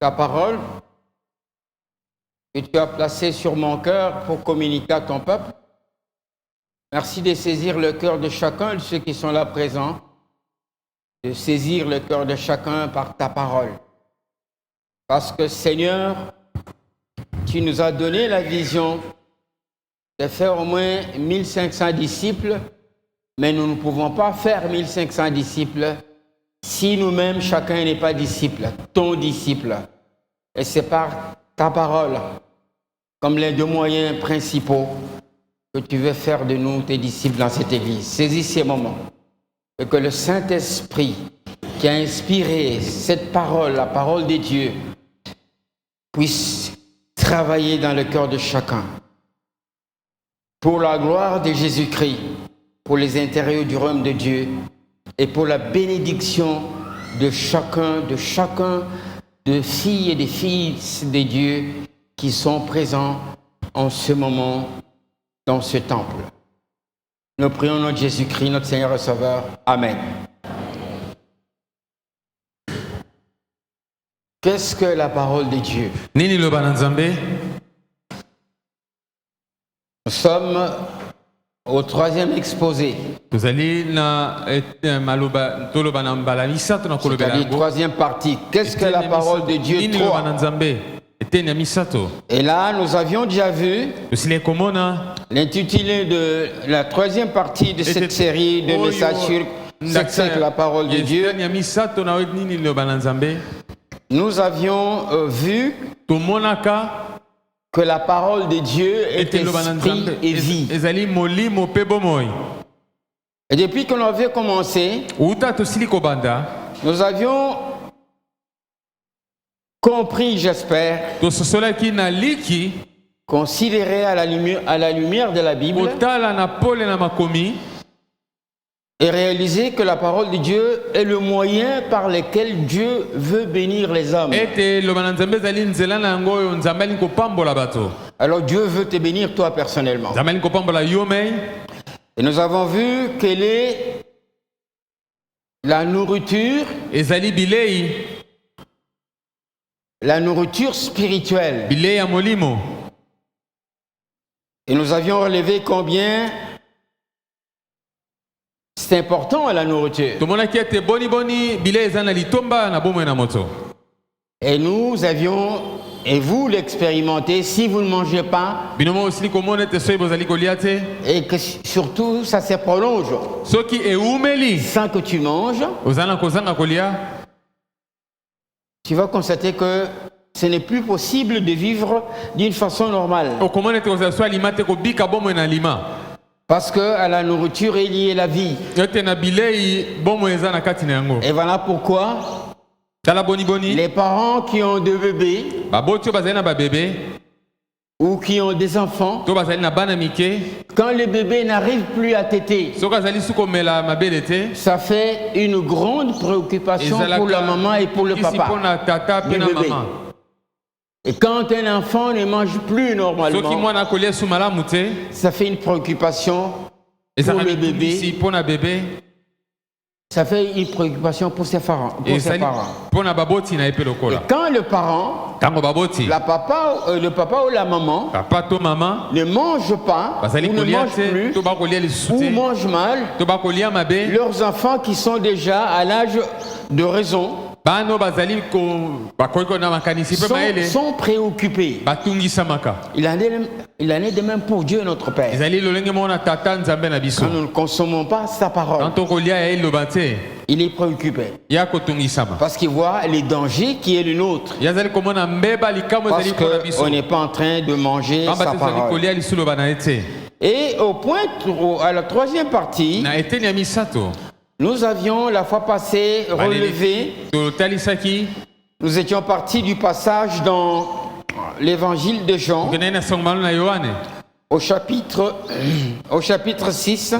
ta parole que tu as placée sur mon cœur pour communiquer à ton peuple. Merci de saisir le cœur de chacun de ceux qui sont là présents, de saisir le cœur de chacun par ta parole. Parce que Seigneur, tu nous as donné la vision de faire au moins 1500 disciples, mais nous ne pouvons pas faire 1500 disciples si nous-mêmes, chacun n'est pas disciple, ton disciple. Et c'est par ta parole, comme les deux moyens principaux, que tu veux faire de nous tes disciples dans cette église. Saisis ces moments et que le Saint-Esprit qui a inspiré cette parole, la parole de Dieu, puisse travailler dans le cœur de chacun. Pour la gloire de Jésus-Christ, pour les intérêts du royaume de Dieu et pour la bénédiction de chacun, de filles et de fils de Dieu qui sont présents en ce moment dans ce temple. Nous prions notre Jésus-Christ, notre Seigneur et Sauveur. Amen. Qu'est-ce que la parole de Dieu? Nous sommes au troisième exposé. C'est-à-dire troisième partie. Qu'est-ce que la parole de Dieu? 3. Et là, nous avions déjà vu l'intitulé de la troisième partie de cette série de messages sur c'est la parole de Dieu. Nous avions vu que la parole de Dieu est esprit et vie. Et depuis qu'on avait commencé, nous avions compris, j'espère, considéré à la lumière de la Bible et réaliser que la parole de Dieu est le moyen par lequel Dieu veut bénir les hommes. Alors Dieu veut te bénir toi personnellement. Et nous avons vu quelle est la nourriture spirituelle. Et nous avions relevé combien c'est important la nourriture. Et nous avions, et vous l'expérimentez, si vous ne mangez pas, et que surtout ça se prolonge, sans que tu manges, tu vas constater que ce n'est plus possible de vivre d'une façon normale. Parce qu'à la nourriture est liée la vie. Et voilà pourquoi les parents qui ont des bébés ou qui ont des enfants, quand le bébé n'arrive plus à téter, ça fait une grande préoccupation pour la maman et pour le papa du bébé. Et quand un enfant ne mange plus normalement, ça fait une préoccupation pour le bébé. Ça fait une préoccupation pour ses parents. Et quand le parent, le papa ou la maman ne mange pas, ou ne mange plus, ou mange mal, leurs enfants qui sont déjà à l'âge de raison sont préoccupés. Il en est de même pour Dieu notre Père. Quand nous ne consommons pas sa parole, il est préoccupé. Parce qu'il voit les dangers qui est le nôtre. Parce qu'on n'est pas en train de manger sa parole. Et à la troisième partie, nous avions la fois passée relevé, nous étions partis du passage dans l'évangile de Jean, au chapitre 6.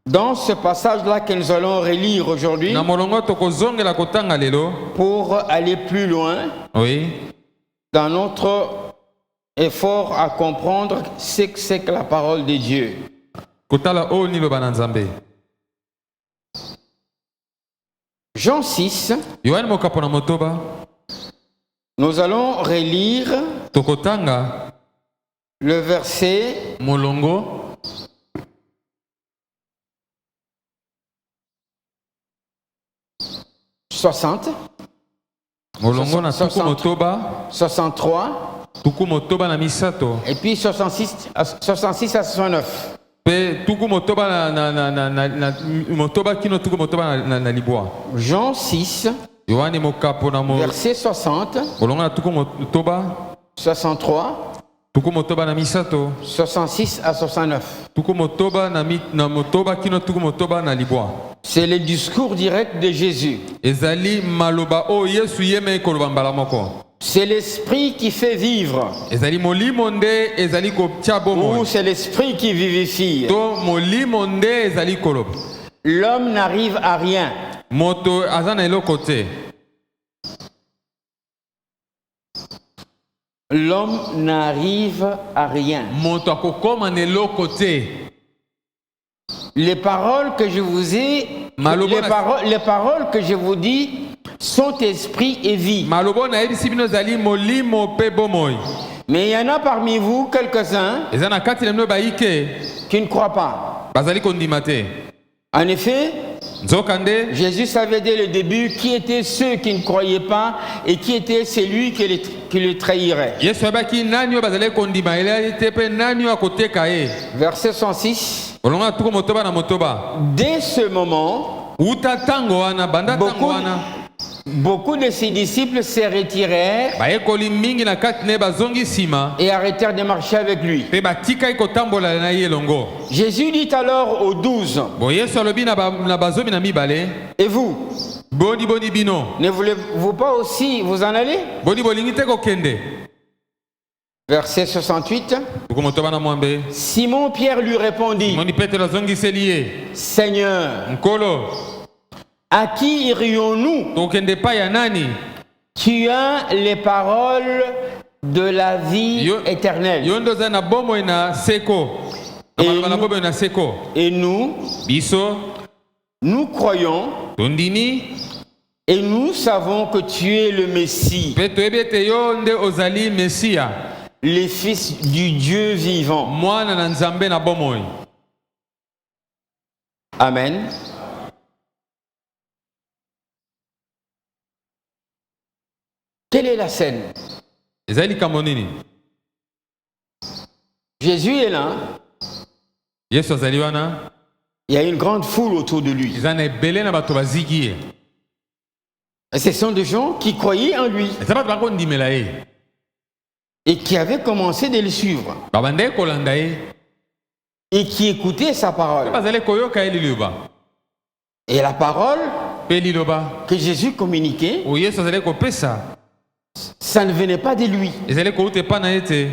Dans ce passage-là que nous allons relire aujourd'hui, pour aller plus loin dans notre effort à comprendre ce que c'est que la parole de Dieu. Jean 6, Nous allons relire Tokotanga le verset molongo 60, molongo na tuku 60. motoba 63, tuku motoba na misato et puis 66 à 69. pe tuku motoba na motoba kino tuku motoba na libwa. Jean 6, Yohane mokapo na mo verset 60, molongo na tuku motoba 63, tuku motoba na misato 66 à 69. tuku motoba na motoba kino tuku motoba na libwa. C'est le discours direct de Jésus. Ezali maloba o Yesu yeme koloba mbala moko. C'est l'esprit qui fait vivre. Ezali molimo nde ezali kotia bomo. Ou c'est l'esprit qui vivifie. To molimo nde ezali koloba. L'homme n'arrive à rien. Moto azana eloko te. L'homme n'arrive à rien. Moto akokoma na eloko te. Les paroles que je vous ai, les paroles que je vous dis sont esprit et vie. Malobo na ebisi bino ezali molimo pe bomoy. Mais il y en a parmi vous quelques-uns Ezana kati na bino baike qui ne croient pas. bazali kondima te. En effet, Nzokande Jésus savait dès le début qui étaient ceux qui ne croyaient pas et qui était celui qui le trahirait. Yesu abaki nani bazali kondima ele te pe nani akoteka e. Verset 106. Olonga tuko motoba na motoba. Dès ce moment, Uta tango wana banda tango wana. beaucoup de ses disciples se retirèrent Bayekoli mingi na kati ne bazongi sima. et arrêtèrent de marcher avec lui. Pe batika ikotambola na ye longo. Jésus dit alors aux 12, Bo Yesu alobi na bazomi na mibale. et vous, Boni bino. ne voulez-vous pas aussi vous en aller? Boni bolingi te kokende. Verset 68. Tuko motoba na mwambe. Simon Pierre lui répondit, Moni Petro zongi selie. Seigneur, Nkolo. à qui irions-nous? Tokende pa ya nani? Tu as les paroles de la vie éternelle. Yondo za na bomo na seko. Na bomo na seko. Et nous, Biso. nous croyons Tondini. et nous savons que tu es le Messie, Pe toyebete yo nde ozali Mesia. le Fils du Dieu vivant. Mwana na Nzambe na bomo. Amen. Quelle est la scène? Ezali kamonini. Jésus est là. Yesu azali wana. Il y a une grande foule autour de lui. Ezana ebele na bato bazigi. Et ce sont des gens qui croyaient en lui Ezaba bako ndimela ye. et qui avaient commencé de le suivre Babande kolanda ye. et qui écoutaient sa parole. Bazali koyoka ye liloba. Et la parole Pe liloba. que Jésus communiquait, O Yesu azali kopesa. ça ne venait pas de lui. Ezali koute pa na ete.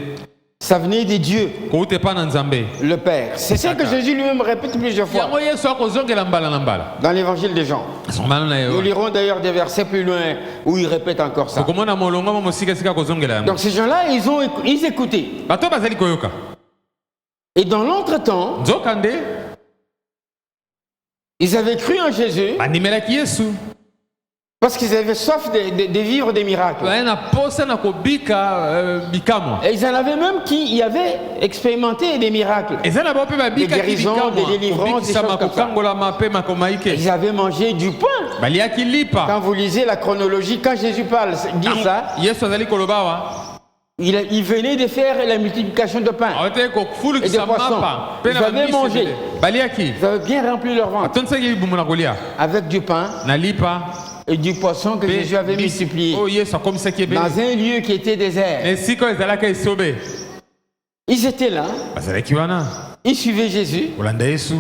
Ça venait de Dieu, Koute pa na Nzambe. le Père. C'est ça que Jésus lui-même répète plusieurs fois Yango Yesu akozongela mbala na mbala. dans l'évangile de Jean. Somalo na Nous yo. lirons d'ailleurs des versets plus loin où il répète encore ça. Komona molongo mo sika sika kozongela yango. Donc ces gens-là, ils écoutaient. Bato bazali koyoka. Et dans l'entretemps, Nzokande. ils avaient cru en Jésus Bandimelaki Yesu. parce qu'ils avaient soif de vivre des miracles. Na posa na kobika bikamo. Et ils en avaient même qui y avaient expérimenté des miracles. Ezana ba pe ba bika Des guérisons, des délivrances, des choses comme ça. kokangola mape makomaike. Ils avaient mangé du pain. Baliaki lipa. Quand vous lisez la chronologie, quand Jésus dit ça, Yesu azali kolobawa. il venait de faire la multiplication de pain. Awete ko fulu Et des poissons. Ils avaient mangé. Baliaki. Ils avaient bien rempli leur ventre Atonsaki bumuna kolia. avec du pain Na lipa. et du poisson que Jésus avait multiplié Oh Yesu akomisaki ebele. dans un lieu qui était désert. Esiko ezalaka esobe. Ils étaient là, Bazalaki wana. ils suivaient Jésus, Olanda Yesu.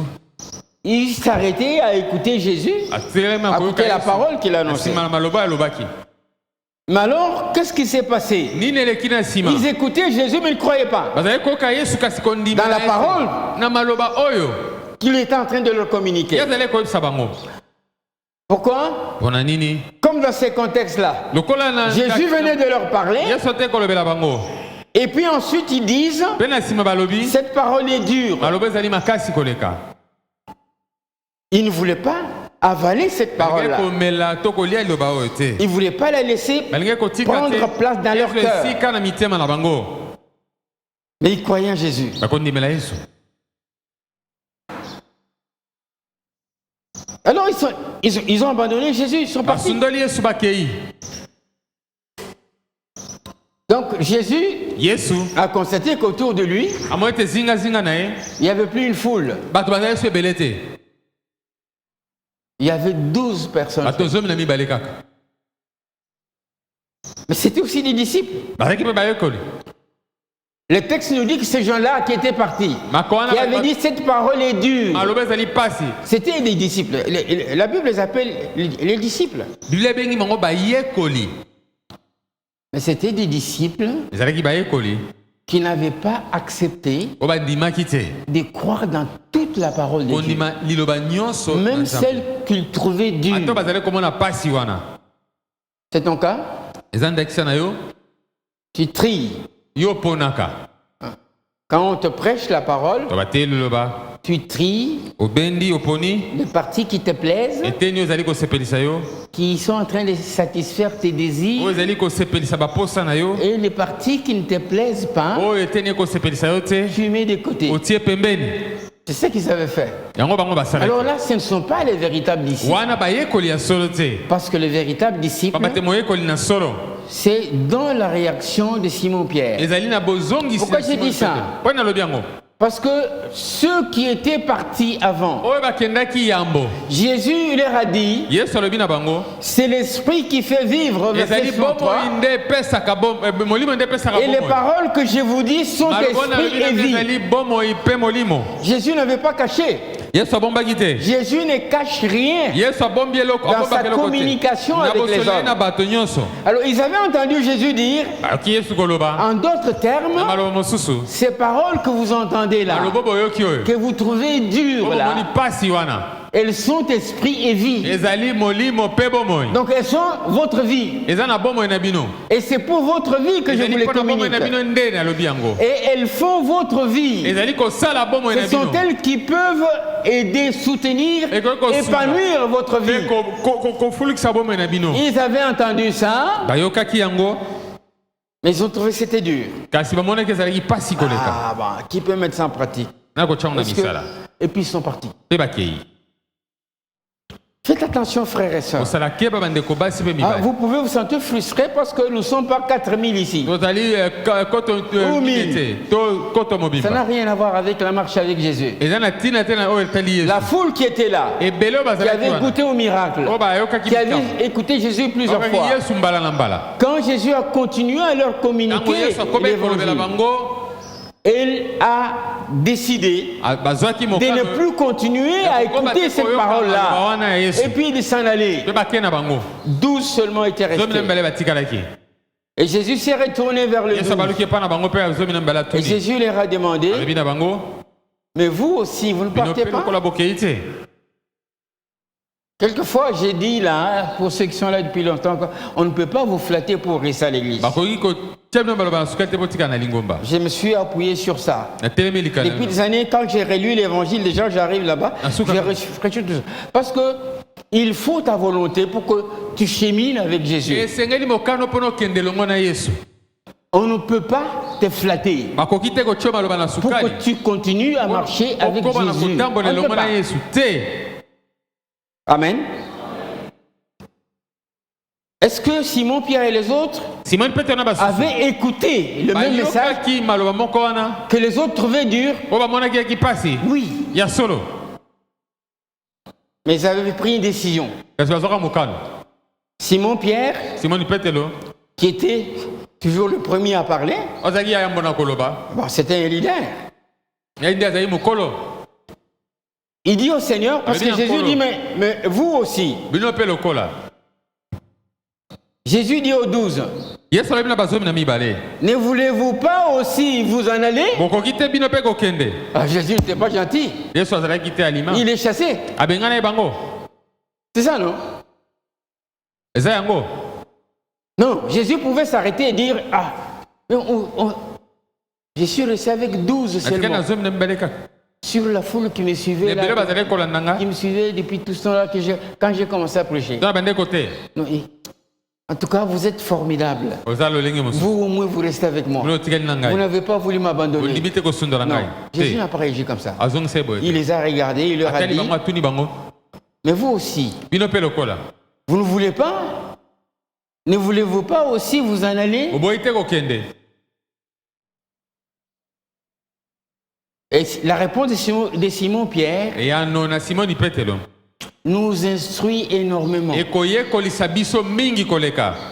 ils s'arrêtaient à écouter Jésus, Atelema à koyoka écouter la Yesu. parole qu'il annonçait. Sima maloba alobaki. Mais alors, qu'est-ce qui s'est passé? Nini eleki na sima. Ils écoutaient Jésus, mais ils ne croyaient pas Bazali koyoka Yesu kasi kondima. dans la parole Na maloba oyo. qu'il était en train de leur communiquer. Yazali koyebisa bango. Pourquoi? Pona nini? Comme dans ces contextes-là, Lokola na Jésus venait de leur parler, Yesu te kolobela bango. et puis ensuite ils disent, Pe na sima balobi. cette parole est dure. Maloba ezali makasi koleka. Ils ne voulaient pas avaler cette parole-là. Ils ne voulaient pas la laisser prendre place dans leur cœur. Mais ils croyaient en Jésus. Alors ils ont abandonné Jésus, ils sont partis. Donc Jésus a constaté qu'autour de lui, il n'y avait plus une foule. Il y avait 12 personnes. Mais c'était aussi des disciples. Le texte nous dit que ces gens-là qui étaient partis, qui avaient dit cette parole est dure, c'était des disciples. La Bible les appelle les disciples. Mais c'était des disciples qui n'avaient pas accepté de croire dans toute la parole de Dieu, même celle qu'ils trouvaient dure. C'est ton cas? Tu tries. Quand on te prêche la parole, tu tries les parties qui te plaisent, qui sont en train de satisfaire tes désirs, et les parties qui ne te plaisent pas, tu mets de côté. C'est ce qu'ils avaient fait. Alors là, ce ne sont pas les véritables disciples. Parce que le véritable disciple, c'est dans la réaction de Simon-Pierre. Pourquoi j'ai dit ça? Parce que ceux qui étaient partis avant, Jésus leur a dit, c'est l'esprit qui fait vivre, verset 63. Et les paroles que je vous dis sont esprit et vie. Jésus n'avait pas caché. Jésus ne cache rien dans sa communication avec les hommes. Alors ils avaient entendu Jésus dire, en d'autres termes, ces paroles que vous entendez là, que vous trouvez dures là, elles sont esprit et vie. Donc elles sont votre vie. Et c'est pour votre vie que je vous les communique. Et elles font votre vie. Ce sont elles qui peuvent aider, soutenir, épanouir votre vie. Ils avaient entendu ça, mais ils ont trouvé que c'était dur. Qui peut mettre ça en pratique? Et puis ils sont partis. Faites attention, frères et sœurs. Vous pouvez vous sentir frustré parce que nous ne sommes pas 4000 ici. Ou 1000. Ça n'a rien à voir avec la marche avec Jésus. La foule qui était là, qui avait goûté au miracle, qui avait écouté Jésus plusieurs fois. Quand Jésus a continué à leur communiquer l'évangile, elle a décidé de ne plus continuer à écouter cette parole-là et puis de s'en aller. 12 seulement étaient restés. Et Jésus s'est retourné vers le 12. Et Jésus leur a demandé, mais vous aussi, vous ne partez pas? Quelquefois, j'ai dit là, pour ceux qui sont là depuis longtemps, on ne peut pas vous flatter pour rester à l'église. Je me suis appuyé sur ça. Depuis des années, quand j'ai relu l'évangile, déjà j'arrive là-bas, j'ai réfléchi tout ça. Parce que il faut ta volonté pour que tu chemines avec Jésus. On ne peut pas te flatter pour que tu continues à marcher avec Jésus. On ne peut pas. Amen. Est-ce que Simon, Pierre et les autres avaient écouté le même message que les autres trouvaient dur? Oui. Mais ils avaient pris une décision. Simon, Pierre, qui était toujours le premier à parler, c'était un leader. Il dit au Seigneur, parce que Jésus dit, mais vous aussi. Jésus dit aux 12, ne voulez-vous pas aussi vous en aller? Jésus n'était pas gentil. Il est chassé. C'est ça, non? Non, Jésus pouvait s'arrêter et dire, je suis resté avec 12 seulement. sur la foule qui me suivait, là, qui me suivait depuis tout ce temps-là, quand j'ai commencé à prêcher. Non, en tout cas, vous êtes formidables. Vous, au moins, vous restez avec moi. Vous n'avez pas voulu m'abandonner. Non, Jésus n'a pas réagi comme ça. Il les a regardés, il leur a dit, mais vous aussi, vous ne voulez pas? Ne voulez-vous pas aussi vous en aller? Et la réponse de Simon Pierre nous instruit énormément.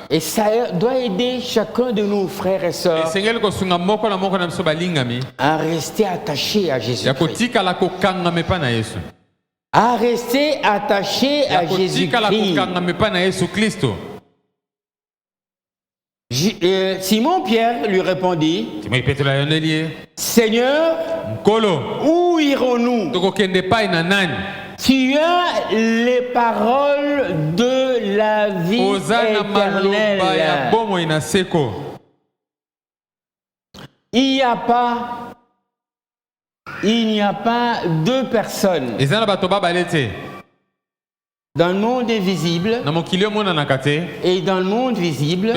Et ça doit aider chacun de nos frères et sœurs à rester attachés à Jésus-Christ. À rester attachés à Jésus-Christ. Simon Pierre lui répondit, Seigneur, où irons-nous? Tu as les paroles de la vie éternelle. Il n'y a pas deux personnes dans le monde invisible et dans le monde visible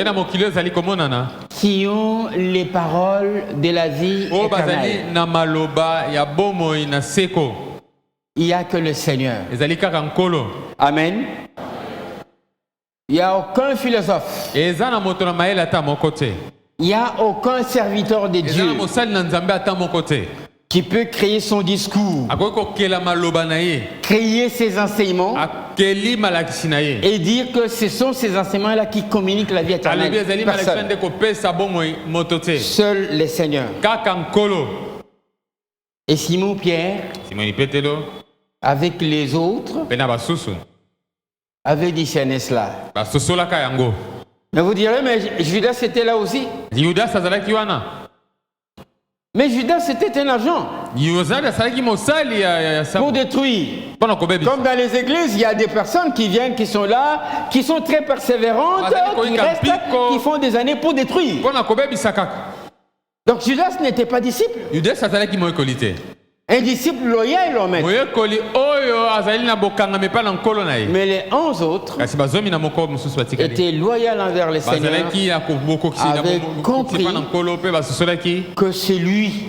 qui ont les paroles de la vie éternelle. Il n'y a que le Seigneur. Amen. Il n'y a aucun philosophe. Il n'y a aucun serviteur de Dieu qui peut créer son discours, créer ses enseignements et dire que ce sont ces enseignements-là qui communiquent la vie éternelle. Personne. Seul le Seigneur. Et Simon Pierre, avec les autres, avait discerné cela. Mais vous direz, mais Judas était là aussi. Mais Judas était un agent pour détruire. Comme dans les églises, il y a des personnes qui viennent, qui sont là, qui sont très persévérantes, qui restent, qui font des années pour détruire. Donc Judas n'était pas disciple. Un disciple loyal, on met. Mais les 11 autres étaient loyaux envers le Seigneur, avaient compris que c'est lui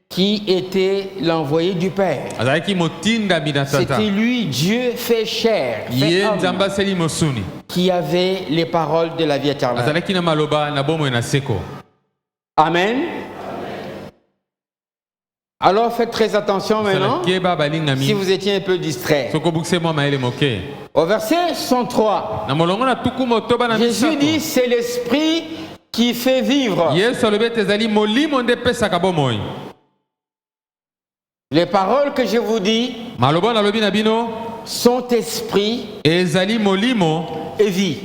qui était l'envoyé du Père. C'était lui, Dieu fait chair, fait homme, qui avait les paroles de la vie éternelle. Amen. Alors faites très attention maintenant, si vous étiez un peu distrait. Au verset 103, Jésus dit, c'est l'esprit qui fait vivre. Les paroles que je vous dis sont esprit et vie.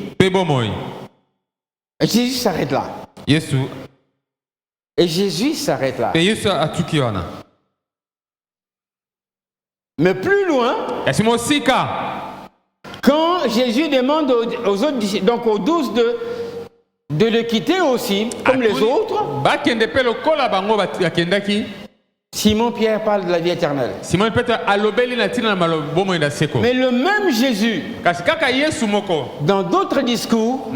Et Jésus s'arrête là. Et Jésus s'arrête là. Mais plus loin, quand Jésus demande aux autres disciples, donc aux 12 de le quitter aussi, comme les autres, Simon Pierre parle de la vie éternelle. Mais le même Jésus, dans d'autres discours,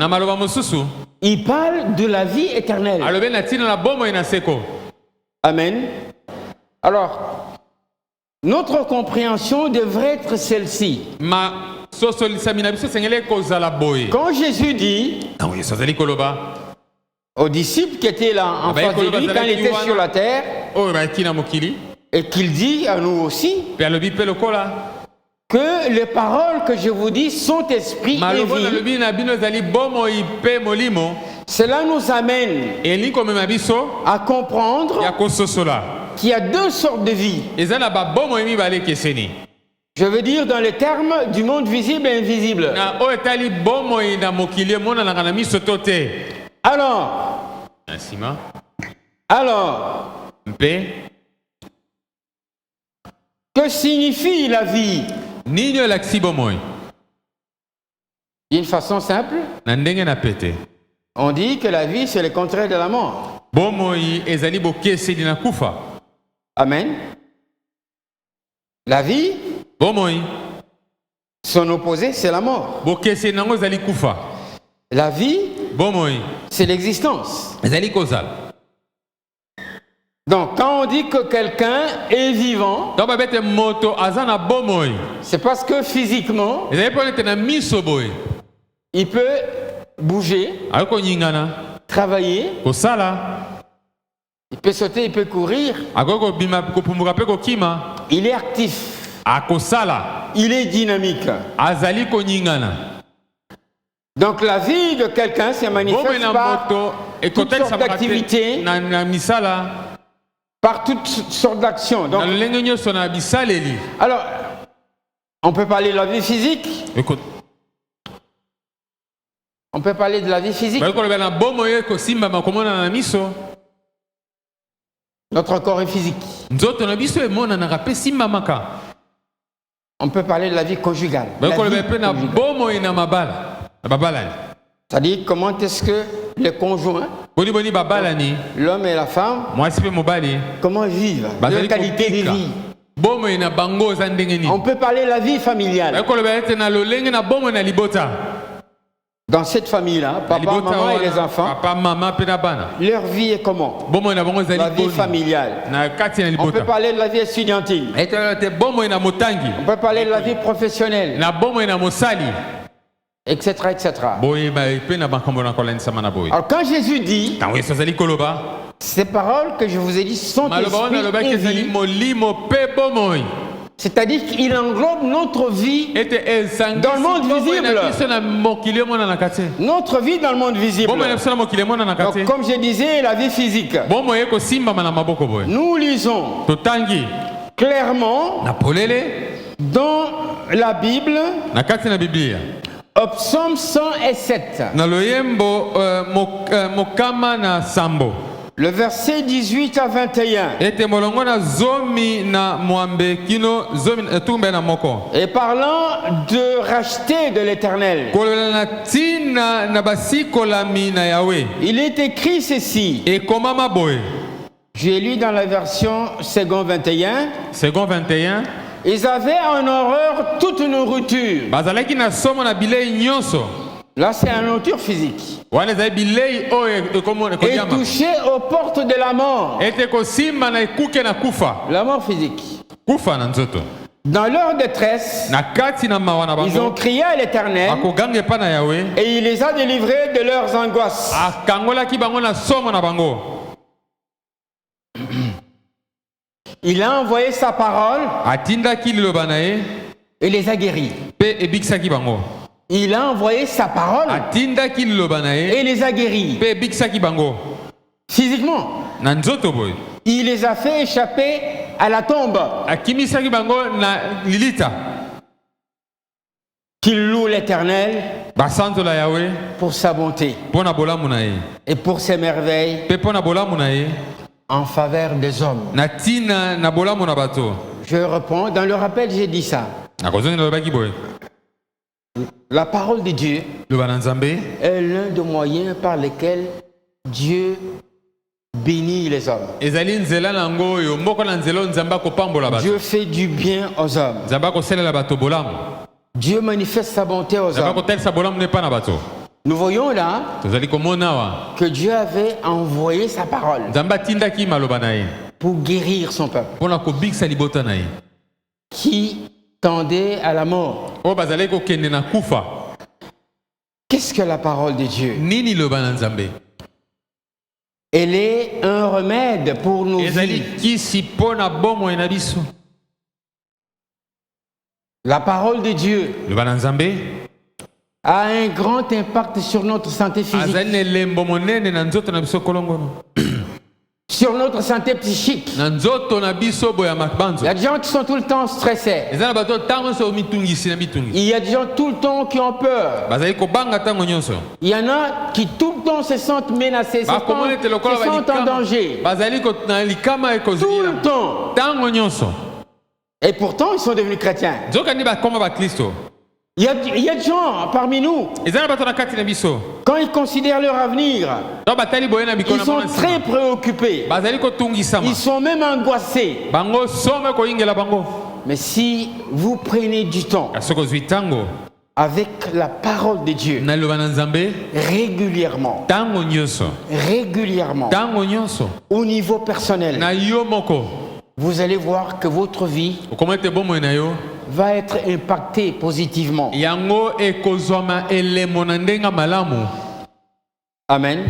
il parle de la vie éternelle. Amen. Alors, notre compréhension devrait être celle-ci. Quand Jésus dit aux disciples qui étaient là en face de lui, quand il était sur la terre, et qu'il dit à nous aussi que les paroles que je vous dis sont esprit et vie. Cela nous amène à comprendre qu'il y a deux sortes de vie. Je veux dire dans les termes du monde visible et invisible. Alors, que signifie la vie? D'une façon simple, on dit que la vie c'est le contraire de la mort. Amen. La vie, bomoi son opposé, c'est la mort. bokese nango ezali kufa La vie, bomoi c'est l'existence. ezali kozala. Donc, quand on dit que quelqu'un est vivant, donc babete moto aza na bomoi c'est parce que physiquement, ezali mpo ete na miso boye il peut bouger, akoki koningana travailler, kosala il peut sauter, il peut courir. akoki kobima kopumbuka mpe kokima Il est actif, akosala il est dynamique. azali koningana. Donc, la vie de quelqu'un se bomoi manifeste na par moto toutes sortes d'activités, na misala par toutes sortes d'actions. na Donc, lolenge nyonso na bisaleli. alors, on peut parler de la vie physique, on peut parler de la vie physique. bakoloba na bomoi ekosimbama komona na miso. Notre corps est physique. nzoto na biso emonanaka mpe simbamaka. On peut parler de la vie conjugale. La bakoloba vie mpe na conjugale. bomoi na mabala na babalani. C'est-à-dire comment est-ce que les conjoints, boni babalani l'homme et la femme, mwasi mpe mobali comment ils vivent, bazali leur qualité de kobika. vie. bomoi na bango eza ndenge nini. On peut parler de la vie familiale. bakoloba ete na lolenge na bomoi na libota. Dans cette famille-là, Na papa, libota maman et wana, les enfants, papa mama mpe na bana. leur vie est comment? bomoi na bango La ezali vie boni familiale. na kati na On peut libota. parler de la vie estudiantine. ete bomoi na motangi On peut parler de la vie professionnelle, na bomoi na mosali etc., etc. boye mpe na makambo na kolanisama na boye. Alors quand Jésus dit, ntango yesu azali koloba ces paroles que je vous ai dit sont maloba wana alobaki esprit et ezali vie, molimo mpe bomoi. c'est-à-dire qu'il englobe notre vie, ete ezangisi Dans le monde bomoi visible. na biso na mokili emonanaka te. notre vie dans le monde visible. bomoi na biso na mokili emonanaka te. Donc comme je disais, la vie physique. bomoi ekosimbama na maboko boye. Nous lisons totangi clairement na polele dans la Bible, na kati na biblia au psaume 107, na loyembo mokama na sambo le verset 18 à 21. ete molongo na zomi na mwambe kino zomi tumbe na moko Et parlant de racheter de l'Éternel, kolola na ntina na basikolami na yawe il est écrit ceci. ekomama boye. J'ai lu dans la version second 21. second 21 Ils avaient en horreur toute nourriture. bazalaki na somo na bilei nyonso. Là, c'est la nourriture physique. wana ezali bilei oyo Et ekodiama toucher aux portes de la mort. ete kosimba na ekuke na kufa La mort physique. kufa na nzoto. Dans leur détresse, na kati na mawa na ils ont bango crié à l'Éternel bakoganga epa na yawe et il les a délivrés de leurs angoisses. akangolaki bango na somo na bango. Il a envoyé sa parole atindaki liloba na ye et les a guéris. mpe ebikisaki bango. Il a envoyé sa parole atindaki liloba na ye et les a guéris. mpe ebikisaki bango Physiquement, na nzoto boye. il les a fait échapper à la tombe. akimisaki bango na lilita. Qu'il loue l'Éternel basanzola yawe pour sa bonté mpo na bolamu na ye et pour ses merveilles mpe mpo na bolamu na ye en faveur des hommes. na ntina na bolamu na bato. Je reprends, dans le rappel, j'ai dit ça. nakozongi nalobaki boye La parole de Dieu loba na nzambe est l'un des moyens par lesquels Dieu bénit les hommes. ezali nzela nango oyo moko na nzela oyo nzambe akopambola bato. Dieu fait du bien aux hommes. nzambe akosalela bato bolamu. Dieu manifeste sa bonté aux nzambe hommes. akotalisa bolamu nepa na bato. Nous voyons là tozali komona awa que Dieu avait envoyé sa parole nzambe atindaki maloba na ye pour guérir son peuple mpona kobikisa libota na ye qui tendait à la mort. oyo bazalaki kokende na kufa. Qu'est-ce que la parole de Dieu? nini loba na nzambe? Elle est un remède pour nos ezali vies. kisi mpo na bomoi na biso. La parole de Dieu loba na nzambe a un grand impact sur notre santé physique, azali na elembo monene na nzoto na biso kolongono, sur notre santé psychique. na nzoto na biso boya Il y mabanzo. a des gens qui sont tout le temps stressés. eza na bato ntango nyonso mitungisi na mitungisi Il y a des gens tout le temps qui ont peur. bazali kobanga ntango nyonso. Il y en a qui tout le temps se sentent menacés, se bakomona ete lokola sentent en danger. bazali na likama Tout ekozila le temps. ntango nyonso. Et pourtant, ils sont devenus chrétiens. nzoka nde bakoma baklisto. Il y a des gens parmi nous, eza na bato na kati na biso quand ils considèrent leur avenir, to batali boye na ils bikolo sont très préoccupés. bazali kotungisama Ils sont même angoissés. bango somo ekoyingela bango. Mais si vous prenez du temps soki ozwi ntango avec la parole de Dieu na liloba na Nzambe régulièrement, ntango nyonso au niveau personnel, na yo moko vous allez voir que votre vie okoma ete bomoi na yo va être impactée positivement. yango ekozwama elemo na ndenga malamu. Amen.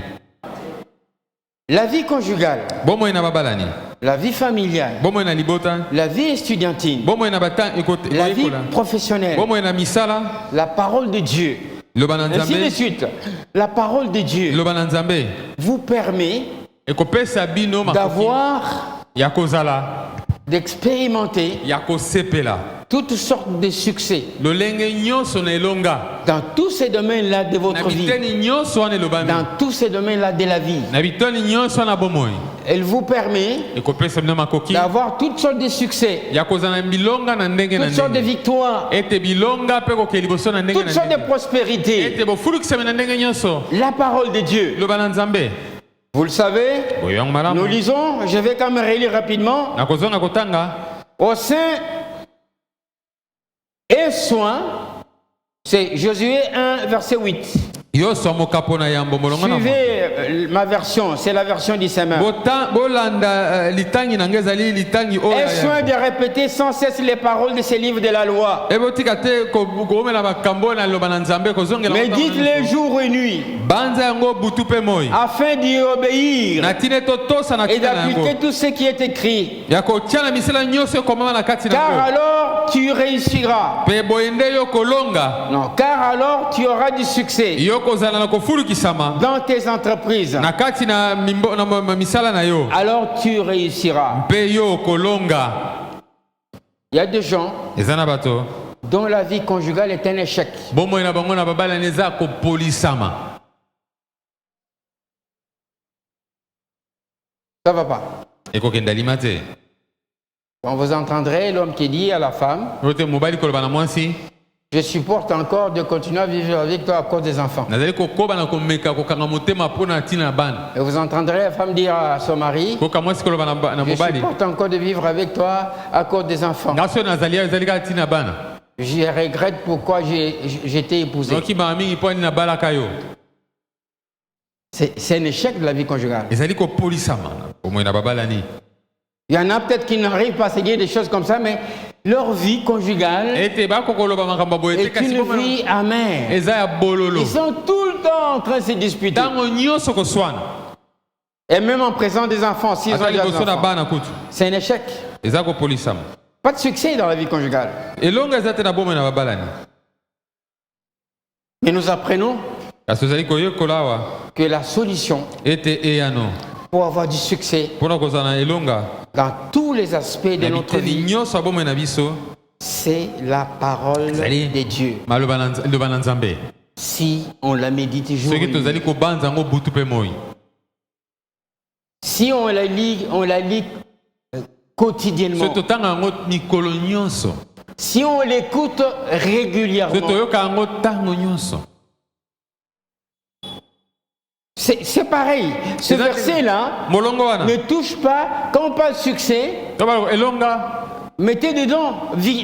La vie conjugale, bomoi na babalani, la vie familiale, bomoi na libota, la vie estudiantine, bomoi na la vie professionnelle, bomoi na misala, la parole de Dieu, liloba na ainsi de Nzambe, suite. La parole de Dieu liloba na Nzambe vous permet ekopesa bino makoki d'avoir, ya kozala d'expérimenter ya kosepela toutes sortes de succès lolenge nyonso na elonga dans tous ces domaines-là de na votre vie, biteni nyonso wana elobami dans tous ces domaines-là de la vie. na bitoni nyonso wana bomoi Elle vous permet ekopesa bino makoki d'avoir toutes sortes de succès, ya kozala na bilonga na ndenge na toutes sortes de ndenge victoires, ete bilonga mpe kokea liboso na ndenge toutes na sortes de ndenge prospérités. ete bofulukisami na ndenge nyonso. La parole de Dieu. Liloba na Nzambe Vous le savez, boyang nous malamu lisons, je vais quand même relire rapidement. nakozonga kotanga Au sein et soin, c'est Josué 1, verset 8. yoso mokapo na yambo molongo na Suivez ma version, c'est la version du Saint-Main. bolanda litangi na ngai ezali litangi oyo Aie soin de répéter sans cesse les paroles de ces livres de la loi. ebotika te koomela makambo na liloba na Nzambe kozongela Mais dites-les jour et nuit, banza yango butu mpe moi afin d'y obéir na tina totosa na et tina na d'appliquer yango tout ce qui est écrit. ya kotia na misala nyonso ekomama na kati na Car yango alors tu réussiras. mpe boyende yo kolonga Non, car alors tu auras du succès yo kozala na kofulukisama dans tes entreprises. na kati na misala na yo Alors tu réussiras. mpe yo kolonga. Il y a des gens eza na bato dont la vie conjugale est un échec. bomoi na bango na babalani eza kopolisama. Ça va pas. ekokenda lima te. Quand vous entendrez l'homme qui dit à la femme, yo te mobali koloba na mwasi je supporte encore de continuer à vivre avec toi à cause des enfants. nazali kokoba na komeka kokanga motema mpo na ntina na bana. Et vous entendrez la femme dire à son mari, koka mwasi koloba na je mobali supporte encore de vivre avec toi à cause des enfants. nga so nazali awa ezali kaka ntina na bana Je regrette pourquoi j'ai été épousé. noki baa mingi mpo ani nabalaka yo. C'est un échec de la vie conjugale. ezali kopolisama bomoi na babalani. Il y en a peut-être qui n'arrivent pas à se dire des choses comme ça, mais leur vie conjugale ete bakokoloba makambo boye te est kasi une vie amère. eza ya bololo Ils sont tout le temps en train de se disputer. ntango nyonso koswana Et même en présence des enfants, s'ils ont ata des liboso na enfants. bana kutu C'est un échec. eza kopolisama. Pas de succès dans la vie conjugale. elonga eza te na bomoi na babalani. Mais nous apprenons kasi ozali koyekola awa que la solution ete eyano pour avoir du succès mpona kozala na elonga dans tous les aspects de na notre biteni vie, nyonso ya bomoi na biso c'est la parole Zali. de Dieu. liloba na Nzambe. Si on la médite jour et soki nuit, tozali kobanza yango butu mpe moi si on la lit quotidiennement, soki totanga yango mikolo nyonso si on l'écoute soki régulièrement, toyoka yango ntango nyonso c'est pareil. Ce Exactement. verset-là molongo wana ne touche pas, quand on parle de succès, tobalo elonga mettez dedans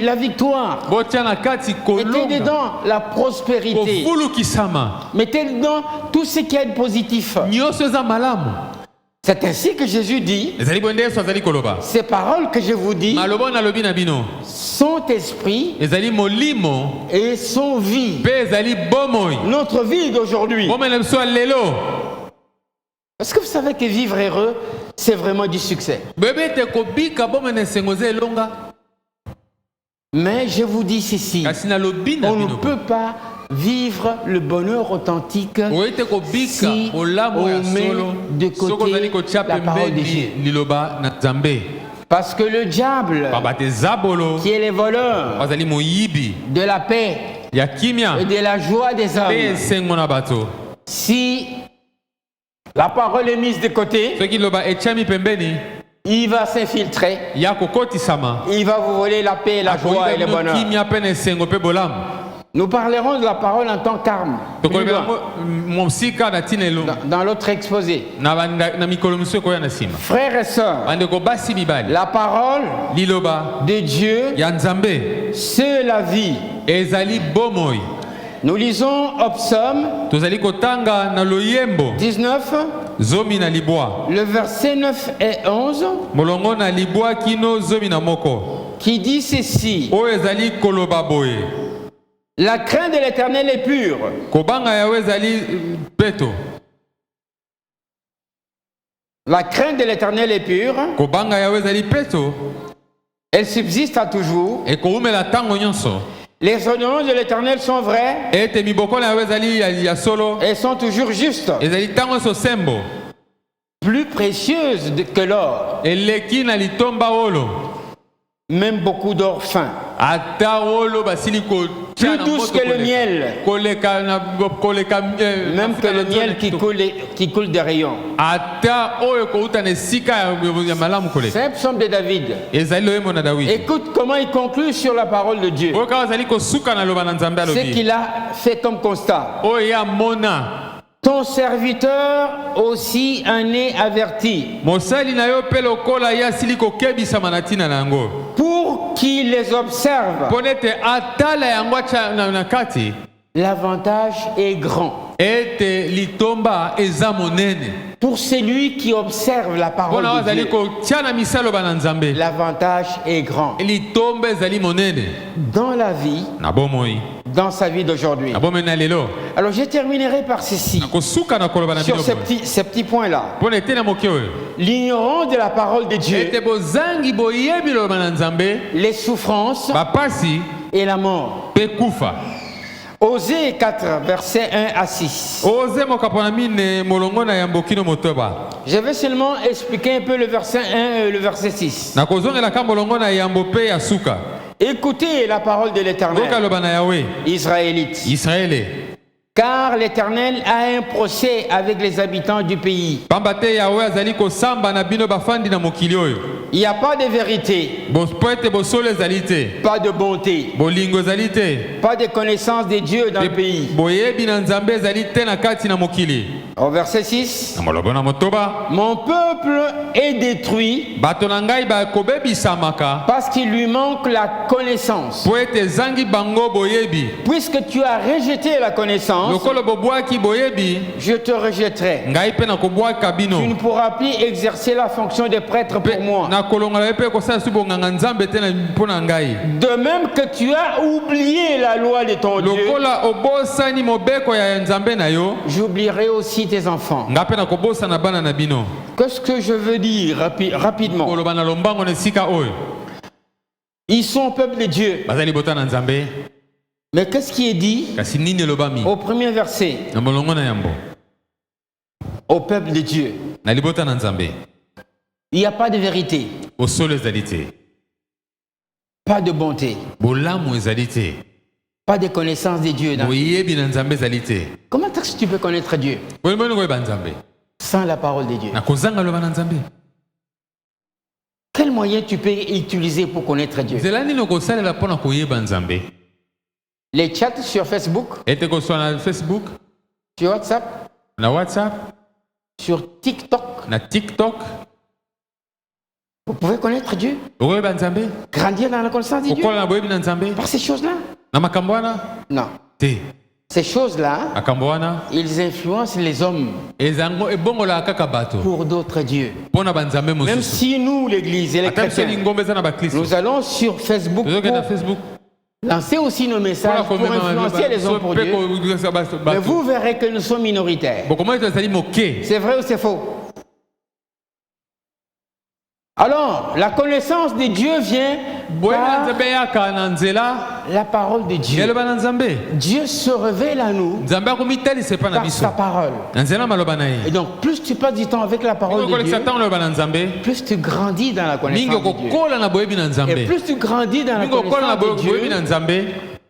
la victoire, botia na kati mettez kolonga dedans la prospérité, kofulukisama mettez dedans tout ce qui est positif. nyonso eza malamu. C'est ainsi que Jésus dit, ezali bonde yesu azali koloba ces paroles que je vous dis maloba nalobi na bino sont esprit ezali molimo et sont vie. mpe ezali bomoi. Notre vie d'aujourd'hui. bomoi na biso ya lelo Est-ce que vous savez que vivre heureux, c'est vraiment du succès? bebe ete kobika bomoi na esengo eza elonga. Mais je vous dis ceci, kasi nalobi na on ne bino peut pas vivre le bonheur authentique oyete kobika si olamu on ya met solo de soki ozali côté kotia la parole de Dieu. pembeni liloba na Nzambe. Parce que le diable, pamba te zabolo qui est le voleur bazali moyibi de la paix ya kimia et de la joie des mpe hommes, esengo na bato si la parole est mise de côté, soki liloba etiami pembeni il va s'infiltrer, ya kokotisama il va vous voler la paix, la joie et le bonheur. kimia mpe na esengo mpe bolamu. Nous parlerons de la parole en tant qu'arme. Plus loin, dans l'autre exposé. Frères et sœurs, la parole de Dieu, c'est la vie. Nous lisons au psaume 19, le verset 9 et 11, qui dit ceci. La crainte de l'Éternel est pure. La crainte de l'Éternel est pure. Elle subsiste à toujours. Les ordonnances de l'Éternel sont vraies. Elles sont toujours justes. Plus précieuses que l'or. Même beaucoup d'or fin. Plus douce que le miel. Même que le miel qui coule des rayons. C'est un psaume de David. Écoute comment il conclut sur la parole de Dieu. Ce qu'il a fait comme constat. Ton serviteur aussi en est averti. Pour qu'il les observe. L'avantage est grand. Pour celui qui observe la parole de Dieu, l'avantage est grand. Dans la vie, dans sa vie d'aujourd'hui. Alors je terminerai par ceci, sur ces petits points-là. L'ignorance de la parole de Dieu, les souffrances et la mort. Osée 4, versets 1 à 6. Je vais seulement expliquer un peu le verset 1 et le verset 6. Écoutez la parole de l'Éternel, Israélites. Car l'Éternel a un procès avec les habitants du pays. Il n'y a pas de vérité, pas de bonté, pas de connaissance de Dieu dans le pays. Au verset 6, mon peuple est détruit parce qu'il lui manque la connaissance. Puisque tu as rejeté la connaissance, je te rejetterai. Tu ne pourras plus exercer la fonction de prêtre pour moi. De même que tu as oublié la loi de ton Dieu, j'oublierai aussi tes enfants. Qu'est-ce que je veux dire rapidement? Ils sont peuple de Dieu. Mais qu'est-ce qui est dit au premier verset? Au peuple de Dieu, il n'y a pas de vérité, pas de bonté, pas de connaissance de Dieu. Comment est-ce que tu peux connaître Dieu sans la parole de Dieu? Quel moyen tu peux utiliser pour connaître Dieu? Les chats sur Facebook, sur WhatsApp, sur TikTok. Vous pouvez connaître Dieu, grandir dans la connaissance de Dieu par ces choses-là. Non. Ces choses-là, ils influencent les hommes pour d'autres dieux. Même si nous, l'Église et les chrétiens, nous allons sur Facebook pour lancer aussi nos messages pour influencer les hommes pour Dieu. Mais vous verrez que nous sommes minoritaires. C'est vrai ou c'est faux? Alors, la connaissance de Dieu vient par la parole de Dieu. Dieu se révèle à nous par sa parole. Et donc, plus tu passes du temps avec la parole de Dieu, plus tu grandis dans la connaissance de Dieu. Et plus tu grandis dans la connaissance de Dieu,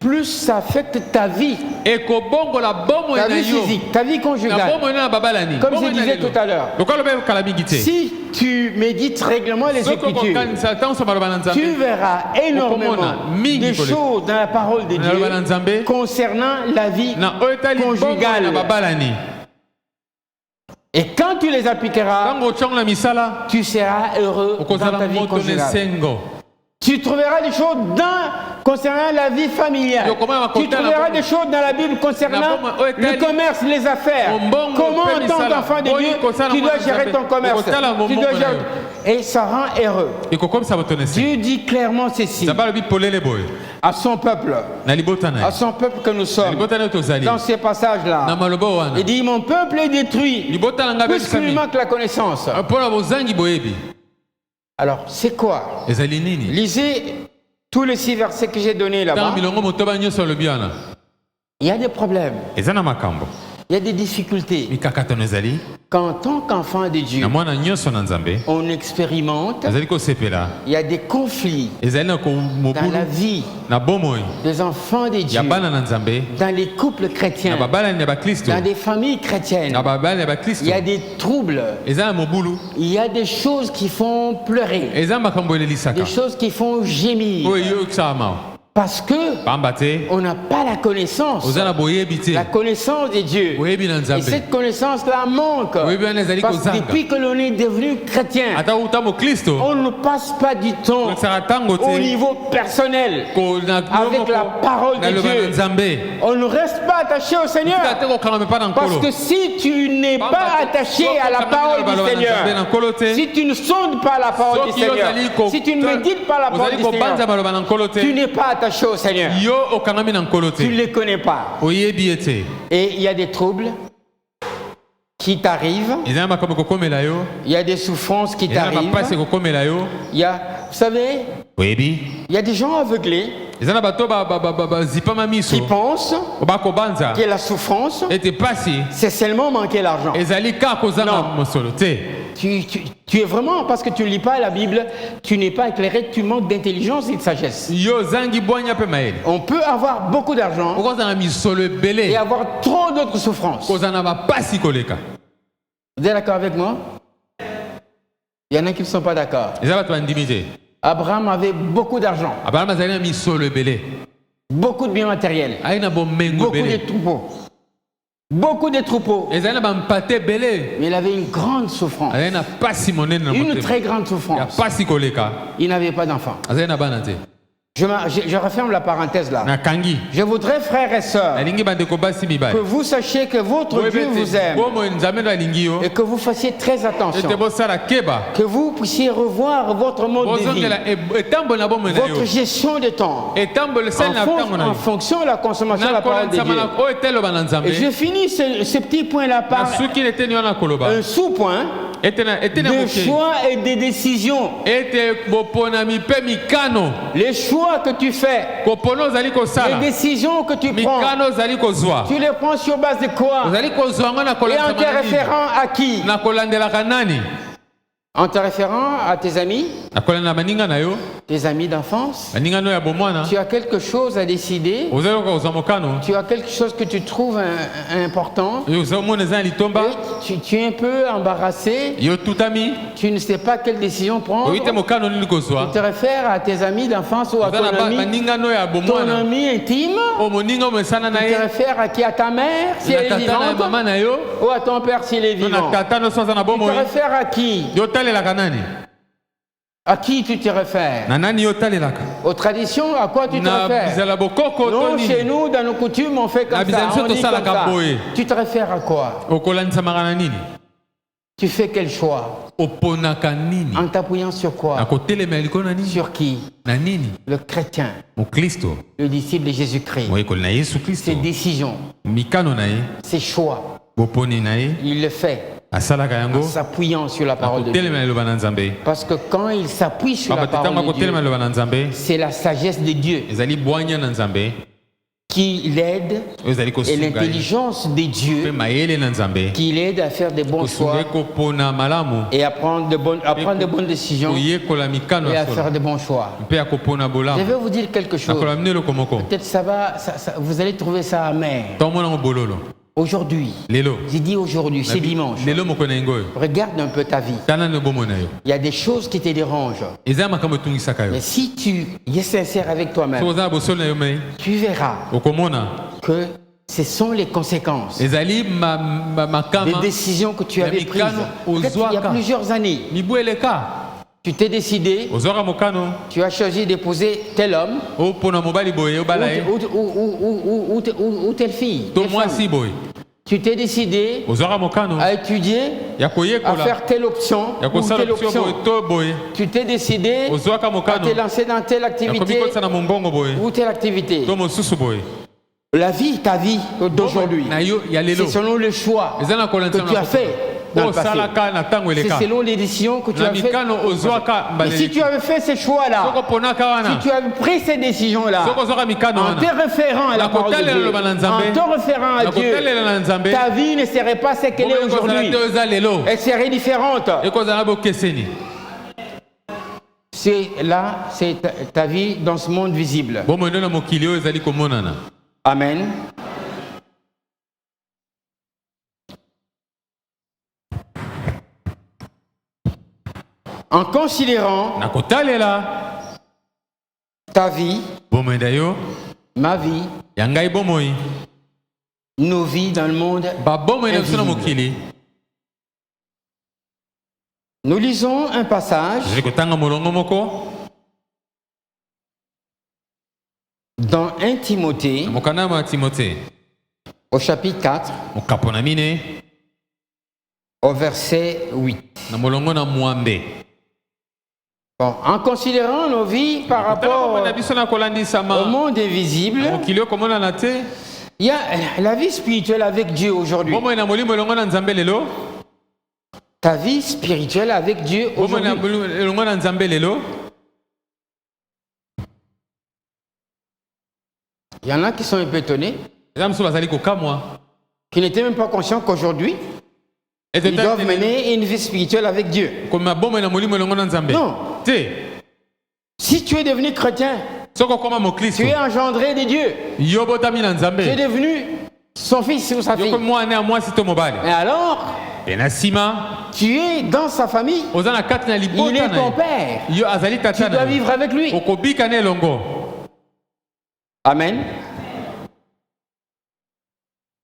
plus ça affecte ta vie. Et que bongo la bombe Ta vie physique, ta vie conjugale. Comme je disais tout à l'heure. Si tu médites régulièrement les Écritures, tu verras énormément de choses dans la parole de Dieu concernant la vie conjugale. Et quand tu les appliqueras, tu seras heureux dans ta vie conjugale. Tu trouveras des choses concernant la vie familiale. Tu trouveras des choses dans la Bible concernant le commerce, les affaires. Comment, en tant qu'enfant de Dieu, tu dois gérer ton commerce. Tu dois gérer... Et ça rend heureux. Dieu dit clairement ceci à son peuple que nous sommes. Dans ces passages-là, il dit, mon peuple est détruit puisqu'il lui manque la connaissance. Alors, c'est quoi? Lisez tous les 6 versets que j'ai donnés là-bas. Il y a des problèmes. Il y a des difficultés. Quand en tant qu'enfant de Dieu, on expérimente, il y a des conflits dans la vie des enfants de Dieu, dans les couples chrétiens, dans des familles chrétiennes. Il y a des troubles. Il y a des choses qui font pleurer, des choses qui font gémir. Parce que on n'a pas la connaissance de Dieu. Et cette connaissance-là manque. Parce que depuis que l'on est devenu chrétien, on ne passe pas du temps au niveau personnel avec la parole de Dieu. On ne reste pas attaché au Seigneur. Parce que si tu n'es pas attaché à la parole du Seigneur, si tu ne sondes pas la parole du Seigneur, si tu ne médites pas la parole du Seigneur, tu n'es pas attaché au Seigneur. Tu ne les connais pas. Et il y a des troubles qui t'arrivent. Il y a des souffrances qui t'arrivent. Il y a, vous savez, il y a des gens aveuglés qui pensent que la souffrance, c'est seulement manquer l'argent. Tu es vraiment, parce que tu ne lis pas la Bible, tu n'es pas éclairé, tu manques d'intelligence et de sagesse. On peut avoir beaucoup d'argent et avoir trop d'autres souffrances. Vous êtes d'accord avec moi? Il y en a qui ne sont pas d'accord. Abraham avait beaucoup d'argent, beaucoup de biens matériels, beaucoup de troupeaux. Beaucoup de troupeaux. Mais il avait une grande souffrance. Une très grande souffrance. Il n'avait pas d'enfant. Je referme la parenthèse là. Je voudrais, frères et sœurs, que vous sachiez que votre Dieu vous aime et que vous fassiez très attention, que vous puissiez revoir votre mode de vie, votre gestion de temps en fonction de la consommation de la parole de Dieu. Et je finis ce petit point là par un sous-point de choix et de décisions. Les choix que tu fais, les décisions que tu prends, tu les prends sur base de quoi? Et en te référant à qui? En te référant à tes amis, tes amis d'enfance, tu as quelque chose à décider, tu as quelque chose que tu trouves important, et tu es un peu embarrassé, tu ne sais pas quelle décision prendre, tu te réfères à tes amis d'enfance ou à ton ami intime, tu te réfères à qui? À ta mère si elle est vivante, ou à ton père s'il est vivant. Tu te réfères à qui? À qui tu te réfères? Aux traditions, à quoi tu te réfères? Non, chez nous, dans nos coutumes, on fait comme ça, on dit comme ça. Tu te réfères à quoi? Tu fais quel choix? En t'appuyant sur quoi? Sur qui? Le chrétien, le disciple de Jésus-Christ. Ses décisions, ses choix, il le fait en s'appuyant sur la parole de Dieu. Parce que quand il s'appuie sur la parole de Dieu, c'est la sagesse de Dieu qui l'aide et l'intelligence de Dieu qui l'aide à faire des bons choix et à prendre de bonnes décisions et à faire de bons choix. Je vais vous dire quelque chose. Peut-être vous allez trouver ça amer. Aujourd'hui, j'ai dit aujourd'hui, c'est dimanche. Regarde un peu ta vie. Il y a des choses qui te dérangent. Mais si tu es sincère avec toi-même, tu verras que ce sont les conséquences des décisions que tu avais prises. Il y a plusieurs années. Tu t'es décidé, tu as choisi d'épouser tel homme ou telle fille. Tu t'es décidé à étudier, à faire telle option ou telle option. Tu t'es décidé à te lancer dans telle activité ou telle activité. La vie, ta vie d'aujourd'hui, c'est selon le choix que tu as fait. C'est selon les décisions que tu as faites. Mais si tu avais fait ces choix-là, si tu avais pris ces décisions-là, en te référant à la parole de Dieu, en te référant à Dieu, ta vie ne serait pas ce qu'elle est aujourd'hui. Elle serait différente. C'est ta vie dans ce monde visible. Amen. En considérant ta vie, ma vie, nos vies dans le monde invisible. Nous lisons un passage dans 1 Timothée, au chapitre 4, au verset 8. Bon, en considérant nos vies par rapport au monde invisible, il y a la vie spirituelle avec Dieu aujourd'hui. Ta vie spirituelle avec Dieu aujourd'hui. Il y en a qui sont un peu étonnés, qui n'étaient même pas conscients qu'aujourd'hui, ils doivent mener une vie spirituelle avec Dieu. Non. Si tu es devenu chrétien, tu es engendré de Dieu. Tu es devenu son fils ou sa fille. Et alors, tu es dans sa famille. Il est ton père. Tu dois vivre avec lui. Amen.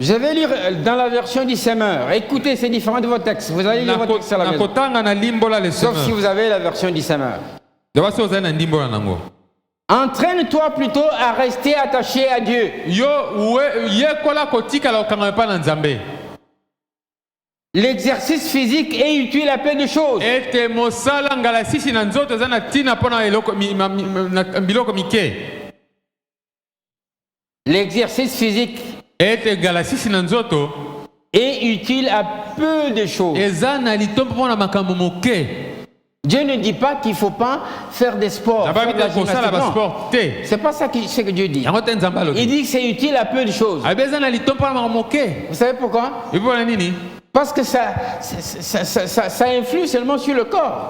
Je vais lire dans la version du Semeur. Écoutez, c'est différent de votre texte. Vous allez lire votre texte à la maison. Sauf si vous avez la version du Semeur. Entraîne-toi plutôt à rester attaché à Dieu. L'exercice physique est utile à plein de choses. L'exercice physique est utile à peu de choses. Dieu ne dit pas qu'il ne faut pas faire des sports. C'est pas ça que Dieu dit. Il dit que c'est utile à peu de choses. Vous savez pourquoi? Parce que ça influe seulement sur le corps.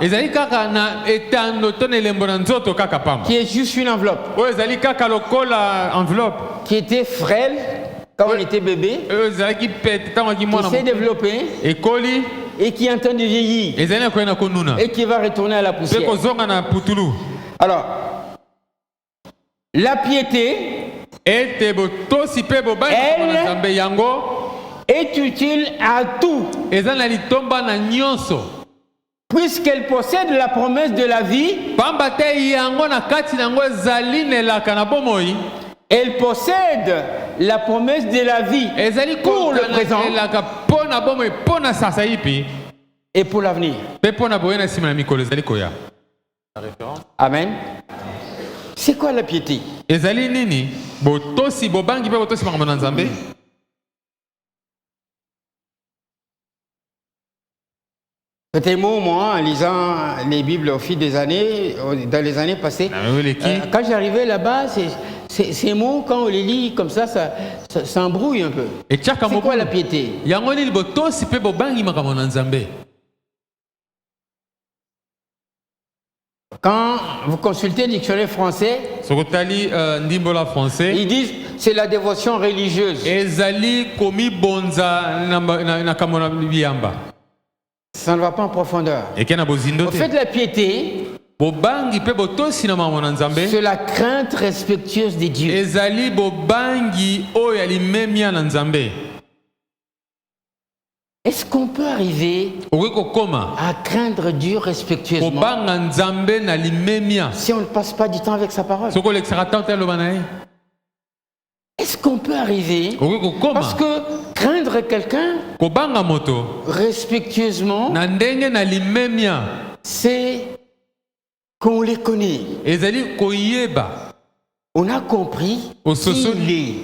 Qui est juste une enveloppe. Qui était frêle quand on était bébé. Qui s'est développé. Et qui est en train de vieillir. Et qui va retourner à la poussière. Alors, la piété, elle est utile à tout. Puisqu'elle possède la promesse de la vie, elle possède la promesse de la vie pour le présent et pour l'avenir. Amen. C'est quoi la piété? Peut-être moi, en lisant les Bibles au fil des années, dans les années passées, quand j'arrivais là-bas, ces mots, quand on les lit comme ça embrouille un peu. C'est quoi la piété? Quand vous consultez le dictionnaire français, ils disent c'est la dévotion religieuse. Ça ne va pas en profondeur. Au fait, la piété, c'est la crainte respectueuse de Dieu. Est-ce qu'on peut arriver à craindre Dieu respectueusement si on ne passe pas du temps avec sa parole? Est-ce qu'on peut arriver? Parce que craindre quelqu'un respectueusement, c'est qu'on les connaît. On a compris qui il est.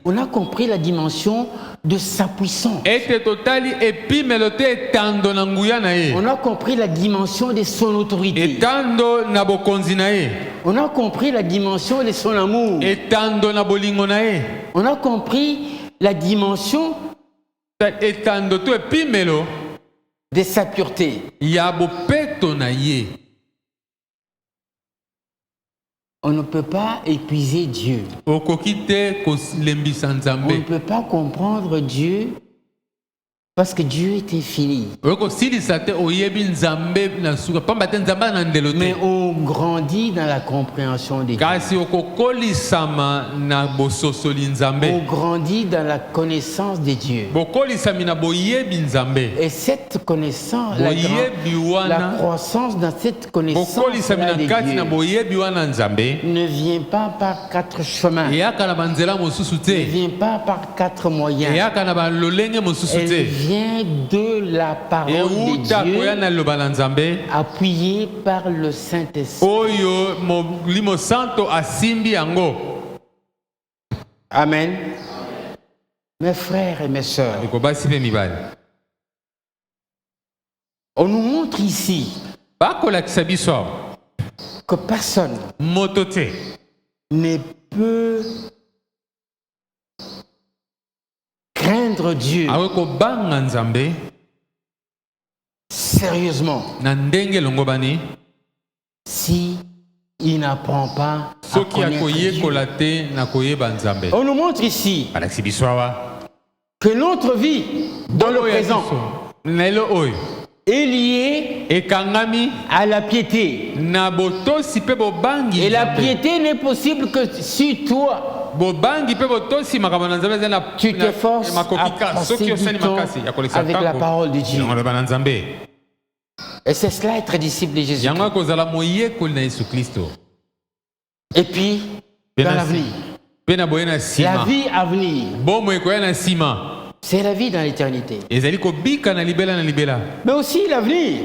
On a compris la dimension de sa puissance. On a compris la dimension de son autorité. On a compris la dimension de son amour. On a compris la dimension de sa pureté. On ne peut pas épuiser Dieu. On ne peut pas comprendre Dieu parce que Dieu est infini. Mais on grandit dans la compréhension de Dieu. On grandit dans la connaissance de Dieu. Et cette connaissance, la croissance dans cette connaissance de Dieu ne vient pas par 4 chemins. Ne vient pas par 4 moyens. Elle vient de la parole de Dieu, appuyée par le Saint-Esprit. Amen. Mes frères et mes sœurs, on nous montre ici que personne ne peut craindre Dieu sérieusement si il n'apprend pas à connaître Dieu. On nous montre ici que notre vie dans le présent est liée à la piété. Et la piété n'est possible que si toi tu t'efforces à passer du temps avec la parole de Dieu. Et c'est cela être disciple de Jésus. Et puis, dans l'avenir, la vie à venir, c'est la vie dans l'éternité. Mais aussi l'avenir.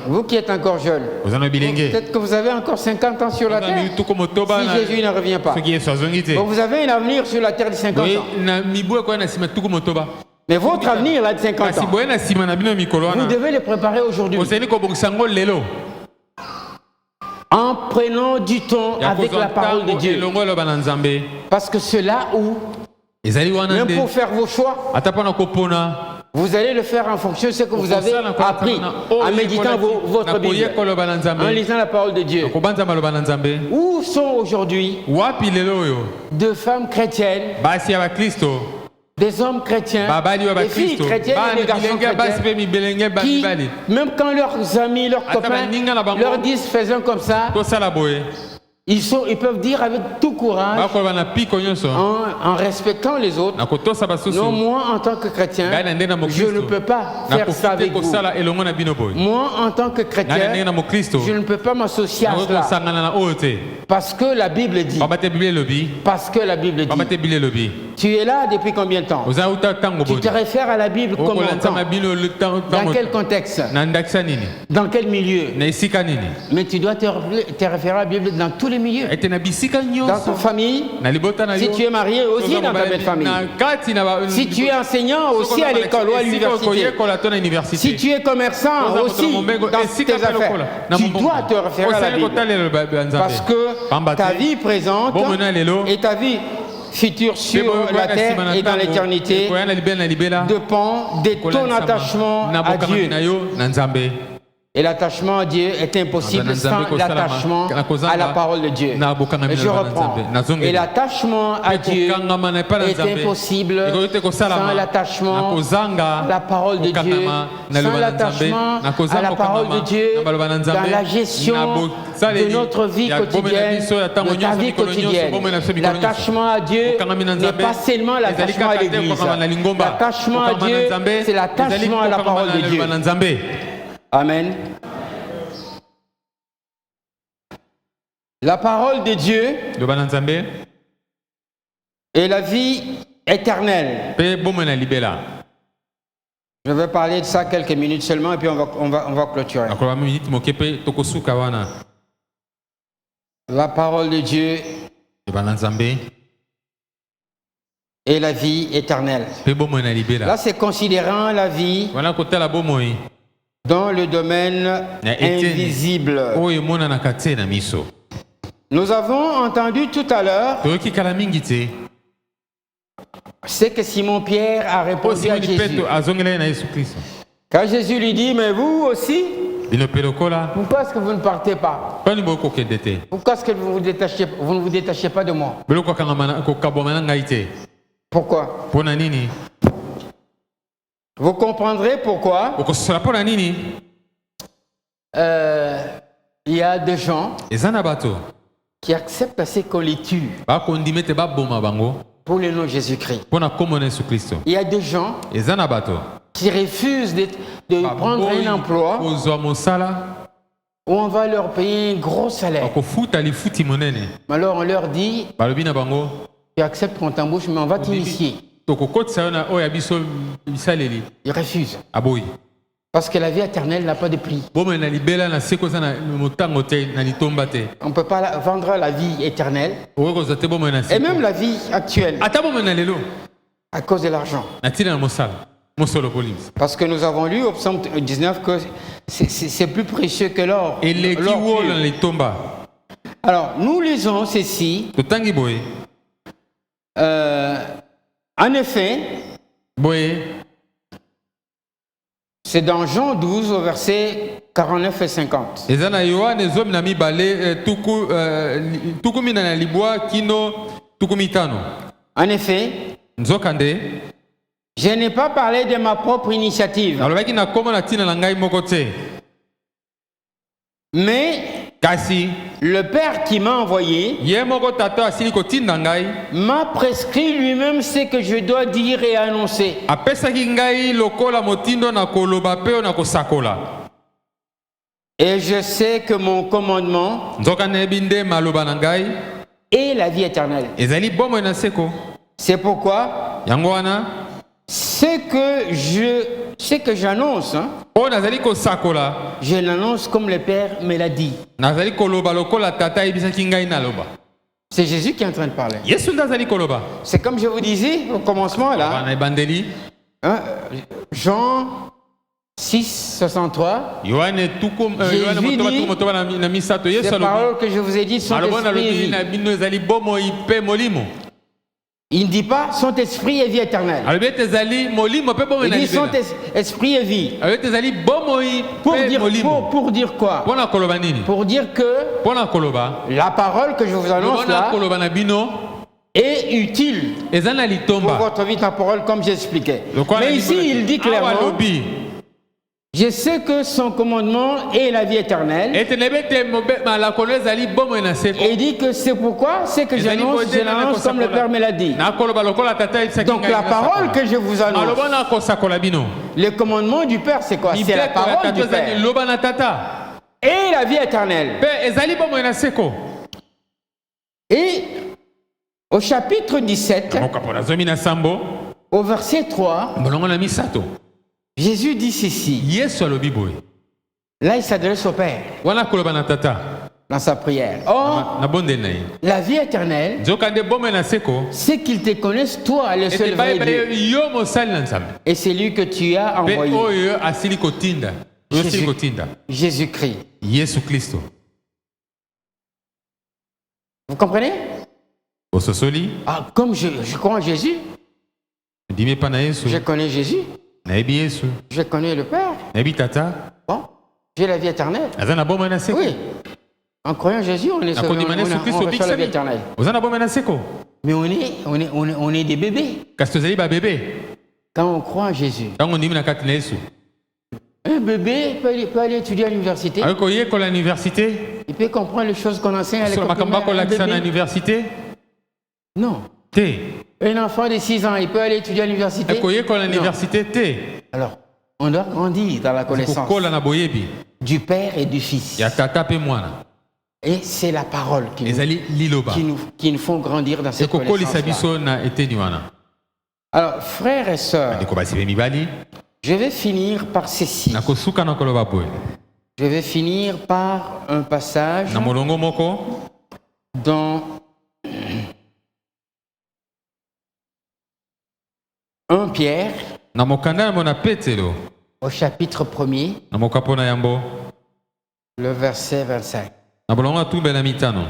Vous qui êtes encore jeune, peut-être que vous avez encore 50 ans sur la terre si Jésus ne revient pas. Donc vous avez un avenir sur la terre de 50 ans. Mais votre avenir là de 50 ans, vous devez le préparer aujourd'hui. En prenant du temps avec la parole de Dieu. Parce que c'est là où, même pour faire vos choix, vous allez le faire en fonction de ce que vous avez appris en méditant votre Bible, en lisant la parole de Dieu. Où sont aujourd'hui deux femmes chrétiennes, des hommes chrétiens, des filles chrétiennes et des garçons chrétiens qui, même quand leurs amis, leurs copains leur disent faisons comme ça, ils peuvent dire avec tout courage, en respectant les autres, non, moi en tant que chrétien, je ne peux pas faire ça avec vous. Moi en tant que chrétien, je ne peux pas m'associer à cela. Parce que la Bible dit. Parce que la Bible dit. Tu es là depuis combien de temps? Tu te réfères à la Bible comment? Dans quel contexte? Dans quel milieu? Mais tu dois te référer à la Bible dans tous les milieux. Dans ta famille, si tu es marié aussi dans ta belle famille. Si tu es enseignant aussi à l'école ou à l'université. Si tu es commerçant aussi dans tes affaires, tu dois te référer à la Bible. Parce que ta vie présente et ta vie futur sur la terre et dans l'éternité dépend de ton attachement à Dieu. Et l'attachement à Dieu est impossible sans l'attachement à la parole de Dieu. Et je reprends. Et l'attachement à Dieu est impossible sans l'attachement à la parole de Dieu, sans l'attachement à la parole de Dieu dans la gestion de notre vie quotidienne, de ta vie quotidienne. L'attachement à Dieu n'est pas seulement l'attachement à l'Église. L'attachement à Dieu, c'est l'attachement à la parole de Dieu. Amen. La parole de Dieu est la vie éternelle. Je vais parler de ça quelques minutes seulement et puis on va clôturer. La parole de Dieu est la vie éternelle. Là, c'est considérant la vie dans le domaine invisible. Nous avons entendu tout à l'heure ce que Simon-Pierre a répondu à Jésus. Quand Jésus lui dit, mais vous aussi, pourquoi est-ce que vous ne partez pas? Pourquoi est-ce que vous ne vous détachez pas de moi? Pourquoi? Vous comprendrez pourquoi. Il y a des gens qui acceptent assez qu'on les tue pour le nom de Jésus-Christ. Il y a des gens qui refusent de prendre un emploi où on va leur payer un gros salaire. Mais alors on leur dit, tu acceptes qu'on t'embauche, mais on va t'initier. Ils refusent. Parce que la vie éternelle n'a pas de prix. On ne peut pas vendre la vie éternelle et même la vie actuelle à cause de l'argent. Parce que nous avons lu au psaume 19 que c'est plus précieux que l'or. Alors, nous lisons ceci. En effet, c'est dans Jean 12 au verset 49 et 50. En effet, je n'ai pas parlé de ma propre initiative. Mais le Père qui m'a envoyé m'a prescrit lui-même ce que je dois dire et annoncer. Et je sais que mon commandement est la vie éternelle. C'est pourquoi ce que j'annonce, je l'annonce comme le Père me l'a dit. C'est Jésus qui est en train de parler. C'est comme je vous disais au commencement là. Jean 6, 63. Jésus dit, ces paroles que je vous ai dites sont esprit et vie. Il ne dit pas son esprit et vie éternelle. Il dit son esprit et vie. Pour dire quoi? Pour dire que la parole que je vous annonce là est utile pour votre vie temporelle comme j'expliquais. Mais ici il dit clairement, je sais que son commandement est la vie éternelle. Et il dit que c'est pourquoi c'est que j'annonce, je l'annonce comme le Père me l'a dit. Donc la parole que je vous annonce, le commandement du Père, c'est quoi? C'est la parole du Père. Et la vie éternelle. Et Au chapitre 17, mokapona zomi na sambo au verset 3, molongo na misato Jésus dit ceci. yesu alobi boye Là, il s'adresse au Père wana koloba na tata dans sa prière. Or, na bondeli na ye la vie éternelle, nzokande bomoi na seko c'est qu'ils te connaissent, toi, le seul ete vrai bayeba Dieu, yo mosali na nzambe et c'est lui que tu as mpe envoyé, oyo asili kotinda oyo asili kotinda Jésus-Christ. yesu kristo Vous comprenez? ososoli Ah, comme je crois en Jésus, ndimi epa na yesu je connais Jésus, nayebi yesu je connais le Père. nayebi tata Bon, j'ai la vie éternelle. aza na bomoi na seko Oui. En croyant en Jésus, on est sauvé, nakondima na yesu kristo on reçoit la vie obikisami éternelle. oza na bomoi na seko Mais on est des bébés. kasi tozali babebe Quand on croit en Jésus, ntango ndimi na kati na yesu un bébé peut aller étudier à l'université. akoki koyekola na université Il peut comprendre les choses qu'on enseigne à sola l'école makambo primaire. Un akolakisa na bébé. université Non. te Un enfant de 6 ans, il peut aller étudier à l'université. akoyekola na Non. université te Alors, on doit grandir dans la connaissance kokola na boyebi du Père et du Fils. ya tata mpe mwana Et c'est la parole ezali liloba qui nous font grandir dans cette ekokolisa connaissance. biso na eteni wana Alors, frères et sœurs, bandeko basi mpe mibali je vais finir par ceci. nakosuka na koloba boye Je vais finir par un passage na molongo moko dans 1 Pierre, na mokanda ya mona petelo au chapitre 1er, na mokapo na yango le verset 25. na bolongo ya tumbela mitano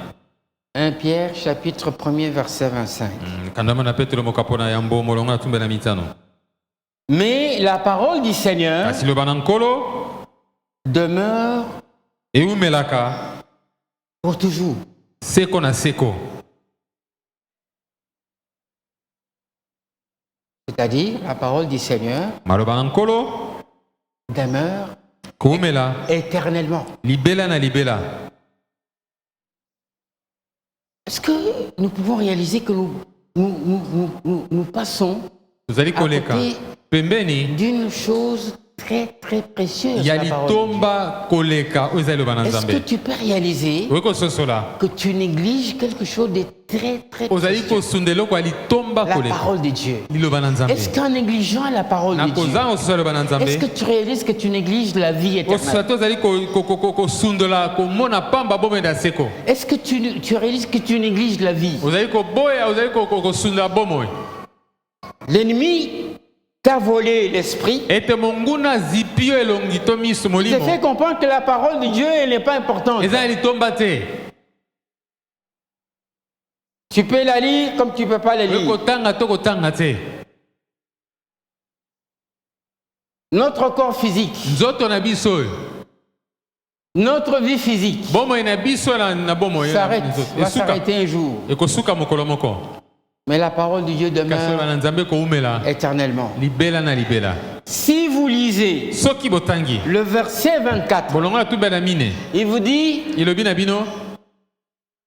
1 Pierre, chapitre 1er, verset 25. kanda mona petelo mokapo na yango molongo ya tumbela mitano Mais la parole du Seigneur kasi loba na nkolo demeure ewumelaka pour toujours. seko na seko C'est-à-dire, la parole du Seigneur maloba na nkolo demeure kowumela éternellement. libela na libela Est-ce que nous pouvons réaliser que nous passons tozali koleka côté pembeni d'une chose très très précieuse? ya La parole de Dieu. litomba koleka oyo ezali loba na Est-ce que nzambe tu peux réaliser oyi kososola que tu négliges quelque chose de très très ozali précieux? kosunda eloko ya litomba La koleka parole de Dieu. liloba na nzambe Est-ce qu'en négligeant la parole na de Dieu, kozanga kososola liloba na est-ce que nzambe tu réalises que tu négliges la vie kososola éternelle? te ozali kosundola komona pamba bomoi na seko Est-ce que tu réalises que tu négliges la vie? ozali koboya ozali kosundola bomoi L'ennemi t'a volé l'esprit. ete monguna zipi yo elongi to miso Il te molimo fait comprendre que la parole de Dieu elle n'est pas importante. eza ya litomba te Tu peux la lire comme tu ne peux pas la oyi lire. kotanga to kotanga te Notre corps physique, nzoto na biso oyo notre vie physique bomoi na biso na bomoi va s'arrêter un jour. ekosuka mokolo moko Mais la parole de Dieu kasi oyo demeure na nzambe koumela éternellement. libela na libela Si vous lisez soki botangi le verset 24, bolongo ya tubela mine il vous dit ilobi na bino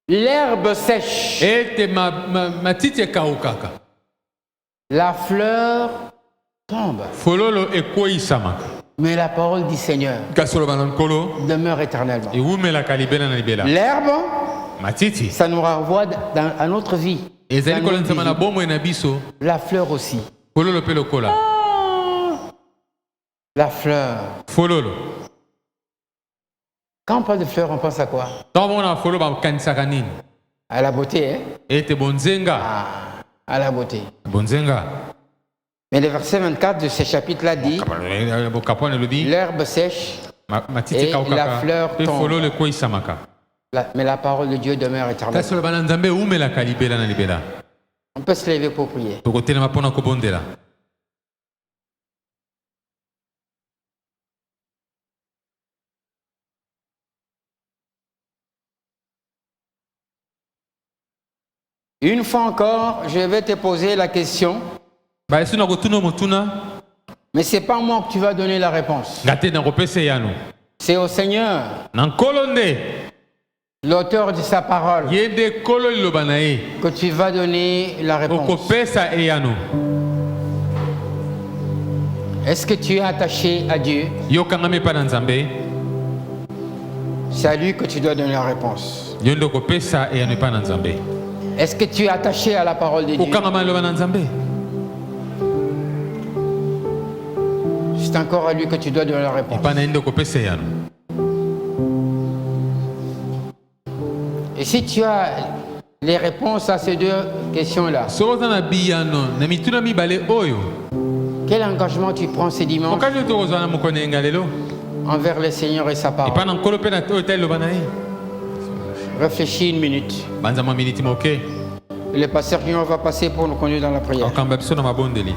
l'herbe sèche, ete matiti ekawukaka la fleur tombe. fololo ekweyisamaka Mais la parole du Seigneur kasi oloba na nkolo demeure éternellement. ewumelaka libela na libela L'herbe, matiti ça nous renvoie à notre vie. ezali Dans notre kolanisama na vie. bomoi na biso La fleur aussi. fololo mpe lokola La fleur. fololo Quand on parle de fleur, on pense à quoi? ntango mona fololo bakanisaka nini À la beauté, hein? ete bonzenga Ah, à la beauté. bonzenga Mais le verset 24 de ce chapitre-là dit bokapwana elobi l'herbe sèche, matiti Et la ekawukaka fleur mpe tombe. fololo ekweyisamaka mais la parole de Dieu demeure éternellement. kasi oloba na nzambe ewumelaka libela na libela On peut se lever pour prier. tokotelema mpona kobondela Une fois encore, je vais te poser la question, esi na kotuna motuna mais ce n'est pas moi que tu vas donner la réponse. nga te na kopesa eyano C'est au Seigneur, na nkolo nde l'auteur de sa parole, ye nde nkolo liloba na ye que tu vas donner la réponse. okopesa eyano Est-ce que tu es attaché à Dieu? yokangami mpa na nzambe C'est à lui que tu dois donner la réponse. yo nde okopesa eyano epa na nzambe Est-ce que tu es attaché à la parole de Dieu? okangama liloba na Nzambe. C'est encore à lui que tu dois donner la réponse. Epa na ye nde okopesa yano. Et si tu as les réponses à ces deux questions-là, soki oza na biyano na mituna mibale oyo, quel engagement tu prends ces dimanches okani oyo tokozwa na mokolo na yenga lelo envers le Seigneur et sa epa parole? na nkolo mpe na oyo ta liloba na ye. Réfléchis une minute. Banza mwa miniti moke Le pasteur Junior va passer pour nous conduire dans la prière. akamba biso na mabondeli.